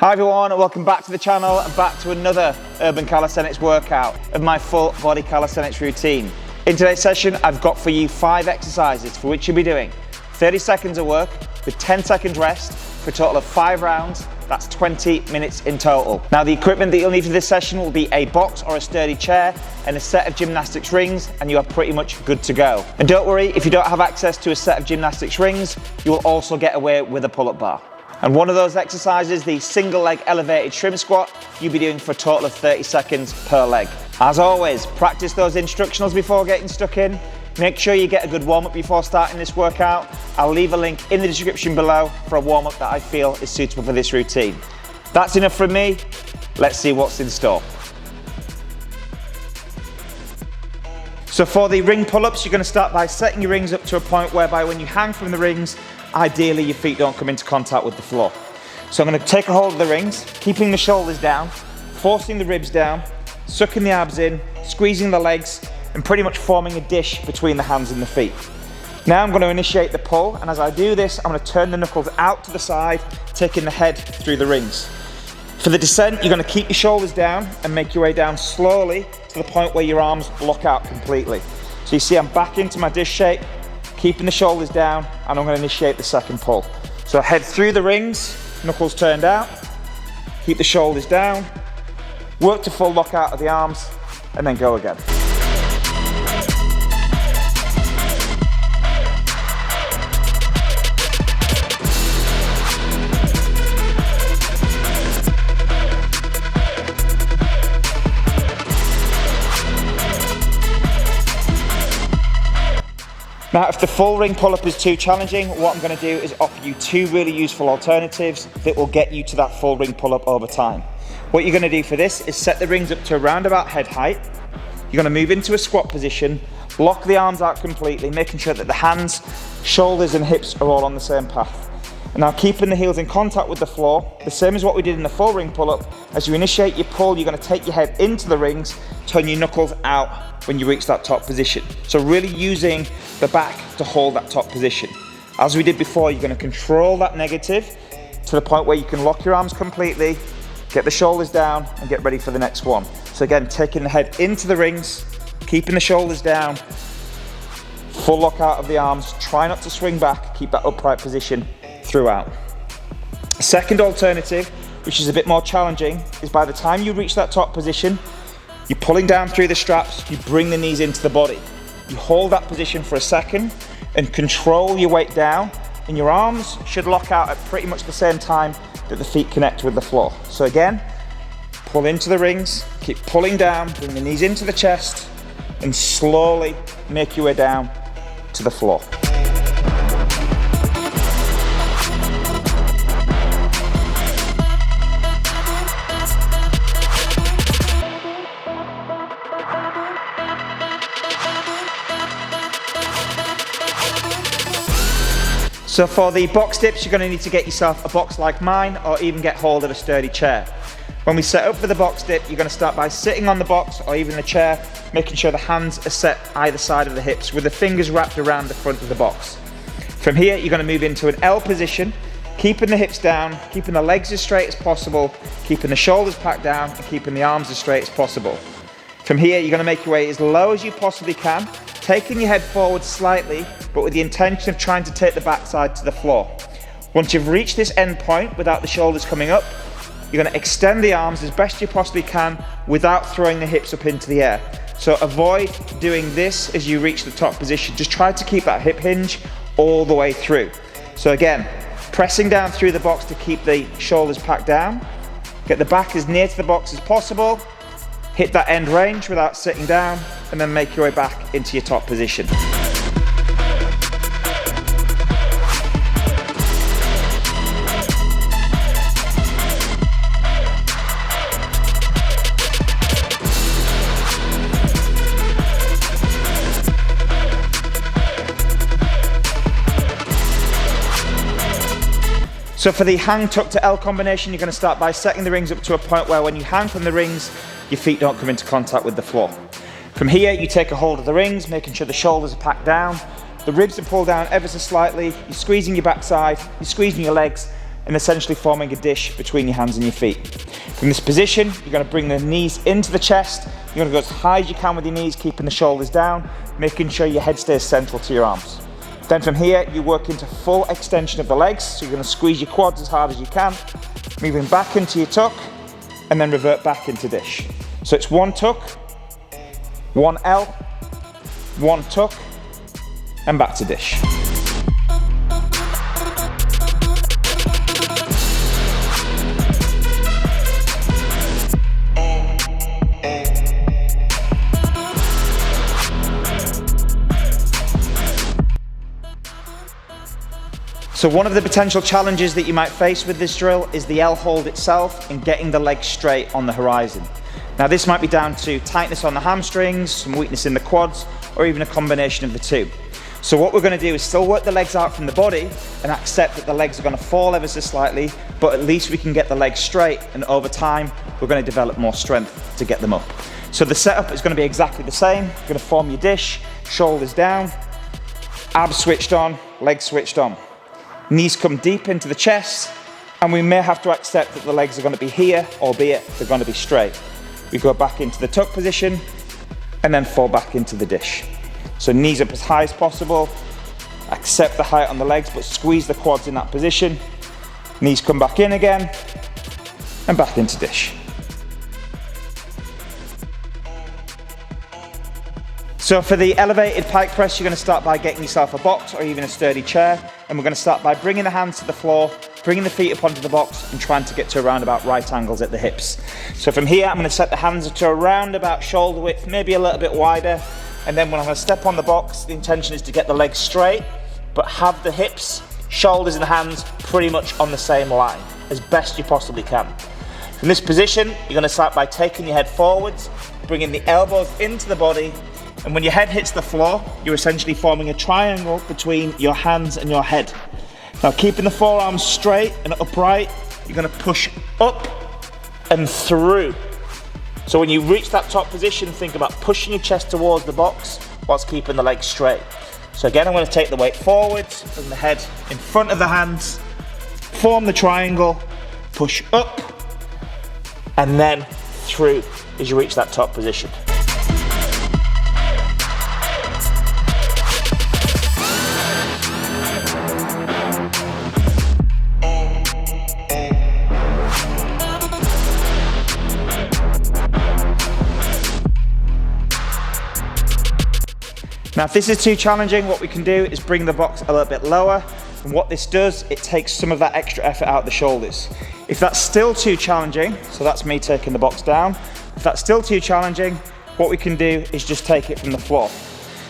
Hi everyone, and welcome back to the channel and back to another urban calisthenics workout of my full body calisthenics routine. In today's session, I've got for you 5 exercises for which you'll be doing 30 seconds of work with 10 seconds rest for a total of 5 rounds. That's 20 minutes in total. Now the equipment that you'll need for this session will be a box or a sturdy chair and a set of gymnastics rings, and you are pretty much good to go. And don't worry, if you don't have access to a set of gymnastics rings, you will also get away with a pull-up bar. And one of those exercises, the single leg elevated shrimp squat, you'll be doing for a total of 30 seconds per leg. As always, practice those instructionals before getting stuck in. Make sure you get a good warm-up before starting this workout. I'll leave a link in the description below for a warm-up that I feel is suitable for this routine. That's enough from me. Let's see what's in store. So for the ring pull-ups, you're going to start by setting your rings up to a point whereby when you hang from the rings, ideally your feet don't come into contact with the floor. So I'm going to take a hold of the rings, keeping the shoulders down, forcing the ribs down, sucking the abs in, squeezing the legs, and pretty much forming a dish between the hands and the feet. Now I'm going to initiate the pull, and as I do this, I'm going to turn the knuckles out to the side, taking the head through the rings. For the descent, you're going to keep your shoulders down and make your way down slowly to the point where your arms block out completely. So you see I'm back into my dish shape, keeping the shoulders down, and I'm going to initiate the second pull. So head through the rings, knuckles turned out, keep the shoulders down, work to full lock out of the arms, and then go again. Now, if the full ring pull-up is too challenging, what I'm going to do is offer you 2 really useful alternatives that will get you to that full ring pull-up over time. What you're going to do for this is set the rings up to around about head height. You're going to move into a squat position, lock the arms out completely, making sure that the hands, shoulders and hips are all on the same path. And now keeping the heels in contact with the floor, the same as what we did in the full ring pull-up. As you initiate your pull, you're going to take your head into the rings, turn your knuckles out when you reach that top position. So really using the back to hold that top position. As we did before, you're going to control that negative to the point where you can lock your arms completely, get the shoulders down and get ready for the next one. So again, taking the head into the rings, keeping the shoulders down, full lock out of the arms, try not to swing back, keep that upright position throughout. A second alternative, which is a bit more challenging, is by the time you reach that top position, you're pulling down through the straps, you bring the knees into the body. You hold that position for a second and control your weight down, and your arms should lock out at pretty much the same time that the feet connect with the floor. So again, pull into the rings, keep pulling down, bring the knees into the chest, and slowly make your way down to the floor. So for the box dips, you're going to need to get yourself a box like mine, or even get hold of a sturdy chair. When we set up for the box dip, you're going to start by sitting on the box or even the chair, making sure the hands are set either side of the hips with the fingers wrapped around the front of the box. From here, you're going to move into an L position, keeping the hips down, keeping the legs as straight as possible, keeping the shoulders packed down and keeping the arms as straight as possible. From here, you're going to make your way as low as you possibly can, taking your head forward slightly, but with the intention of trying to take the backside to the floor. Once you've reached this end point without the shoulders coming up, you're going to extend the arms as best you possibly can without throwing the hips up into the air. So avoid doing this as you reach the top position. Just try to keep that hip hinge all the way through. So again, pressing down through the box to keep the shoulders packed down. Get the back as near to the box as possible. Hit that end range without sitting down, and then make your way back into your top position. So for the hang tuck to L combination, you're going to start by setting the rings up to a point where when you hang from the rings, your feet don't come into contact with the floor. From here, you take a hold of the rings, making sure the shoulders are packed down, the ribs are pulled down ever so slightly, you're squeezing your backside, you're squeezing your legs, and essentially forming a dish between your hands and your feet. From this position, you're going to bring the knees into the chest. You're going to go as high as you can with your knees, keeping the shoulders down, making sure your head stays central to your arms. Then from here, you work into full extension of the legs. So you're going to squeeze your quads as hard as you can, moving back into your tuck, and then revert back into dish. So it's one tuck, one L, one tuck, and back to dish. So one of the potential challenges that you might face with this drill is the L hold itself and getting the legs straight on the horizon. Now this might be down to tightness on the hamstrings, some weakness in the quads, or even a combination of the two. So what we're going to do is still work the legs out from the body and accept that the legs are going to fall ever so slightly, but at least we can get the legs straight, and over time we're going to develop more strength to get them up. So the setup is going to be exactly the same. You're going to form your dish, shoulders down, abs switched on, legs switched on. Knees come deep into the chest, and we may have to accept that the legs are going to be here, albeit they're going to be straight. We go back into the tuck position and then fall back into the dish. So knees up as high as possible, accept the height on the legs, but squeeze the quads in that position. Knees come back in again and back into dish. So for the elevated pike press, you're going to start by getting yourself a box or even a sturdy chair, and we're going to start by bringing the hands to the floor, bringing the feet up onto the box, and trying to get to around about right angles at the hips. So from here, I'm going to set the hands to around about shoulder width, maybe a little bit wider, and then when I'm going to step on the box, the intention is to get the legs straight, but have the hips, shoulders, and hands pretty much on the same line, as best you possibly can. From this position, you're going to start by taking your head forwards, bringing the elbows into the body, and when your head hits the floor, you're essentially forming a triangle between your hands and your head. Now, keeping the forearms straight and upright, you're going to push up and through. So when you reach that top position, think about pushing your chest towards the box whilst keeping the legs straight. So again, I'm going to take the weight forwards, bring the head in front of the hands, form the triangle, push up, and then through as you reach that top position. Now if this is too challenging, what we can do is bring the box a little bit lower, and what this does, it takes some of that extra effort out of the shoulders. If that's still too challenging, so that's me taking the box down, if that's still too challenging, what we can do is just take it from the floor.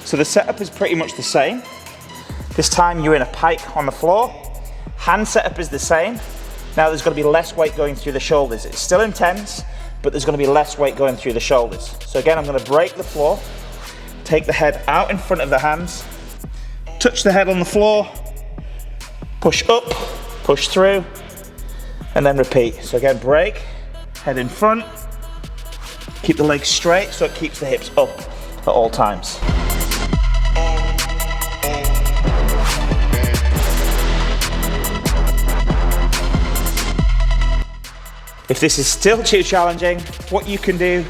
So the setup is pretty much the same. This time you're in a pike on the floor. Hand setup is the same. Now there's going to be less weight going through the shoulders. It's still intense, but there's going to be less weight going through the shoulders. So again, I'm going to break the floor, take the head out in front of the hands, touch the head on the floor, push up, push through, and then repeat. So again, break, head in front, keep the legs straight so it keeps the hips up at all times. If this is still too challenging, what you can do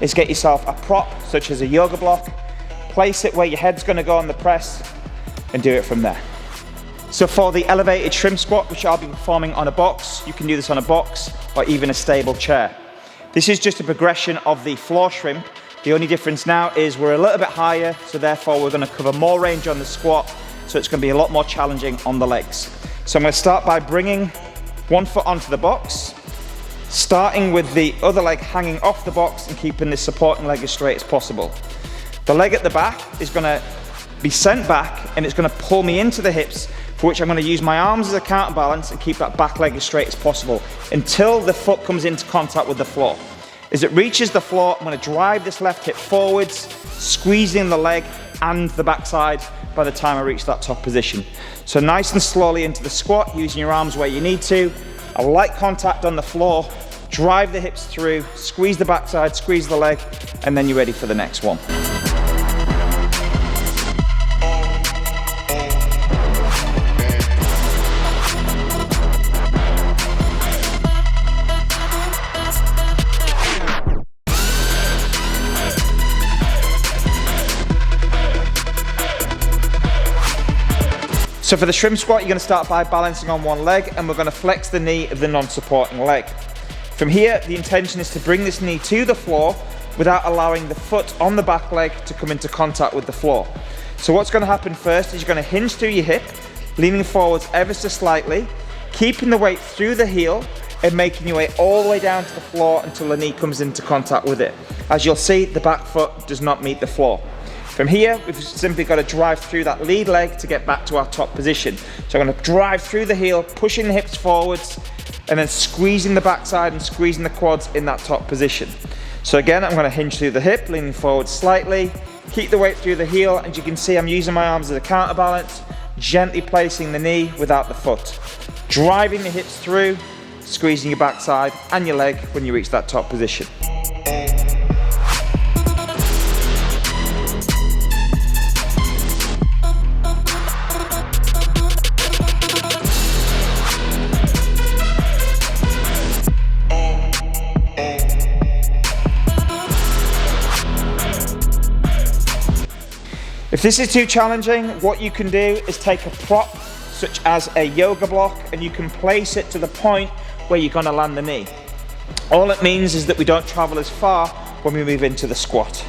is get yourself a prop, such as a yoga block, place it where your head's going to go on the press, and do it from there. So for the elevated shrimp squat, which I'll be performing on a box, you can do this on a box or even a stable chair. This is just a progression of the floor shrimp. The only difference now is we're a little bit higher, so therefore we're going to cover more range on the squat, so it's going to be a lot more challenging on the legs. So I'm going to start by bringing one foot onto the box, starting with the other leg hanging off the box and keeping this supporting leg as straight as possible. The leg at the back is going to be sent back, and it's going to pull me into the hips, for which I'm going to use my arms as a counterbalance and keep that back leg as straight as possible until the foot comes into contact with the floor. As it reaches the floor, I'm going to drive this left hip forwards, squeezing the leg and the backside by the time I reach that top position. So nice and slowly into the squat, using your arms where you need to. A light contact on the floor, drive the hips through, squeeze the backside, squeeze the leg, and then you're ready for the next one. So for the shrimp squat, you're going to start by balancing on one leg, and we're going to flex the knee of the non-supporting leg. From here, the intention is to bring this knee to the floor without allowing the foot on the back leg to come into contact with the floor. So what's going to happen first is you're going to hinge through your hip, leaning forwards ever so slightly, keeping the weight through the heel and making your way all the way down to the floor until the knee comes into contact with it. As you'll see, the back foot does not meet the floor. From here, we've simply got to drive through that lead leg to get back to our top position. So I'm going to drive through the heel, pushing the hips forwards, and then squeezing the backside and squeezing the quads in that top position. So again, I'm going to hinge through the hip, leaning forward slightly, keep the weight through the heel, and you can see I'm using my arms as a counterbalance, gently placing the knee without the foot. Driving the hips through, squeezing your backside and your leg when you reach that top position. If this is too challenging, what you can do is take a prop such as a yoga block and you can place it to the point where you're going to land the knee. All it means is that we don't travel as far when we move into the squat.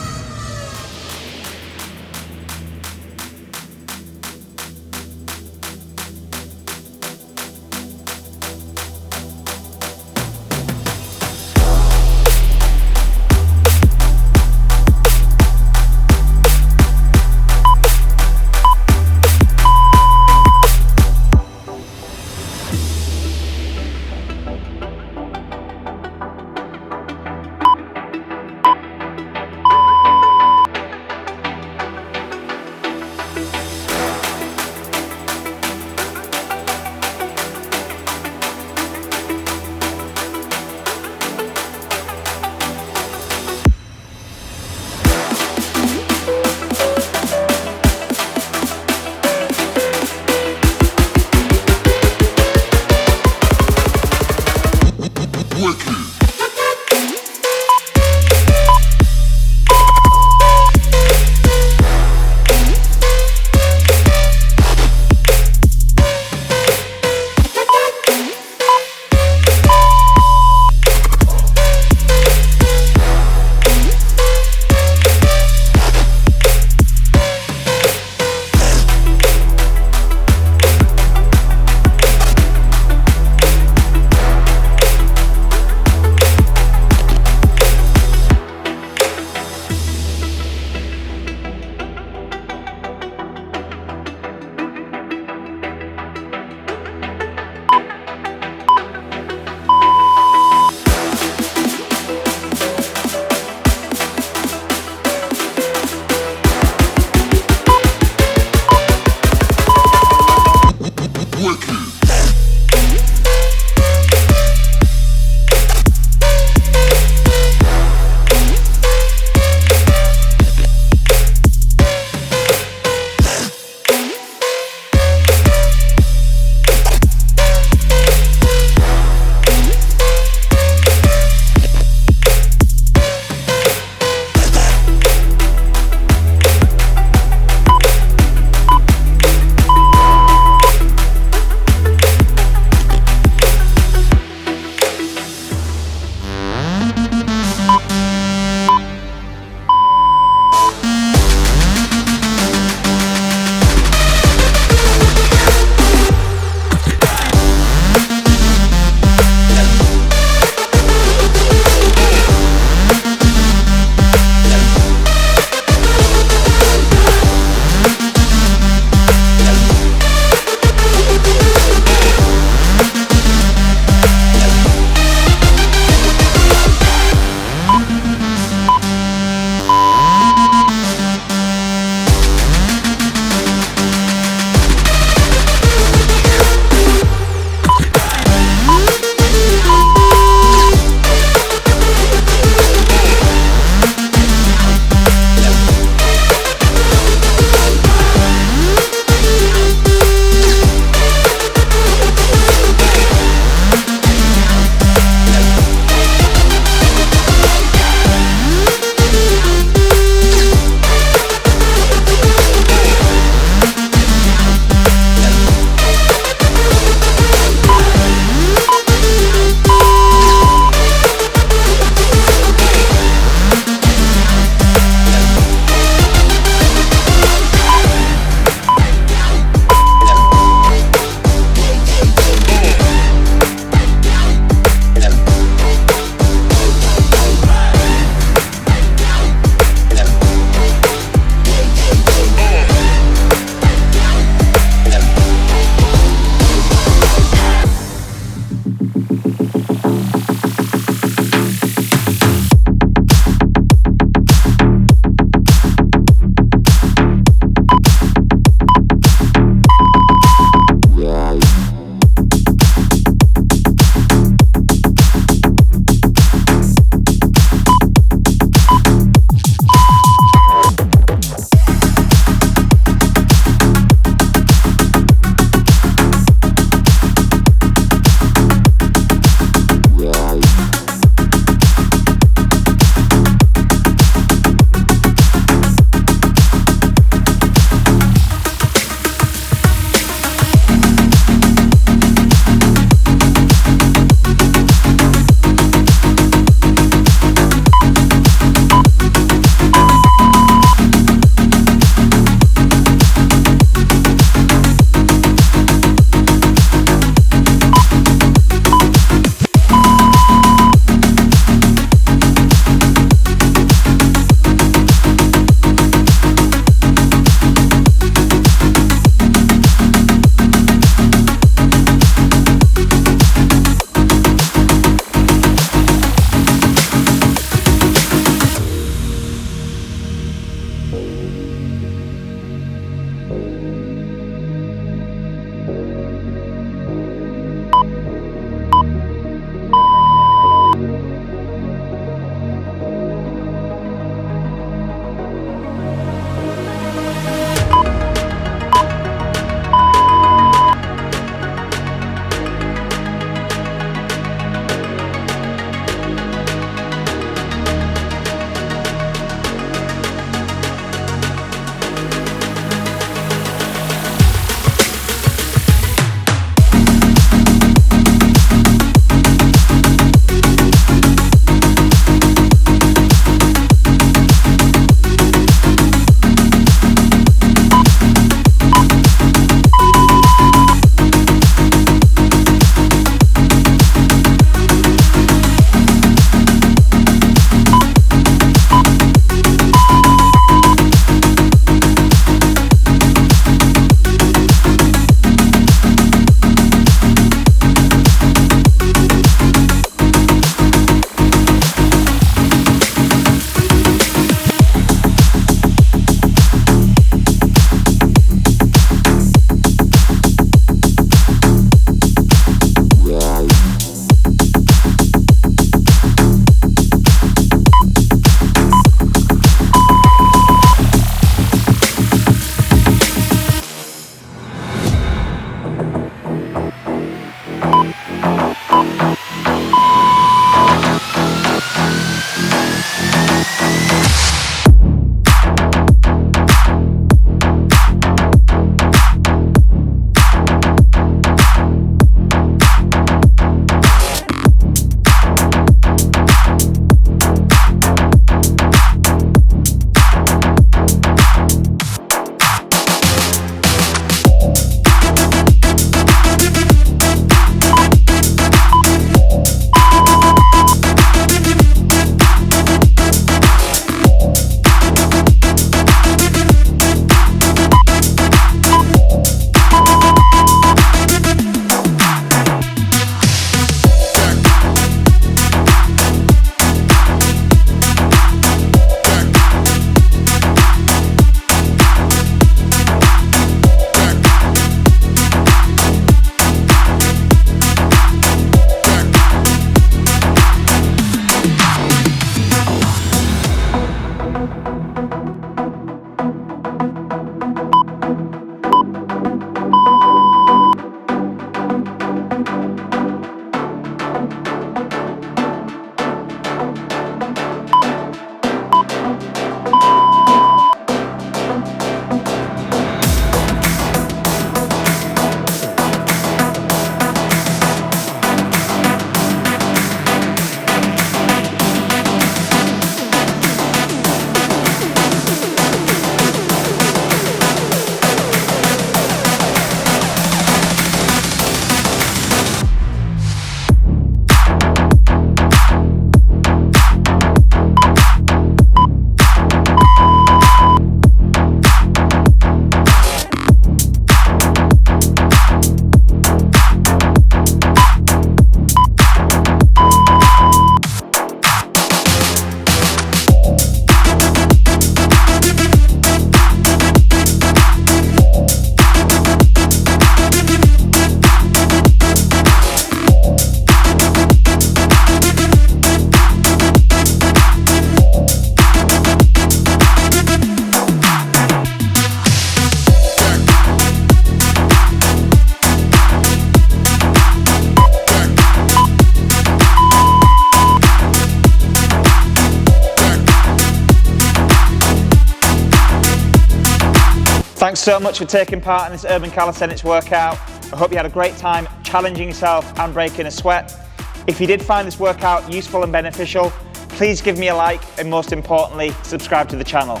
Thanks so much for taking part in this urban calisthenics workout. I hope you had a great time challenging yourself and breaking a sweat. If you did find this workout useful and beneficial, please give me a like and most importantly, subscribe to the channel.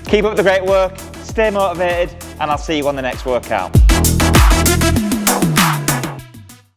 Keep up the great work, stay motivated, and I'll see you on the next workout.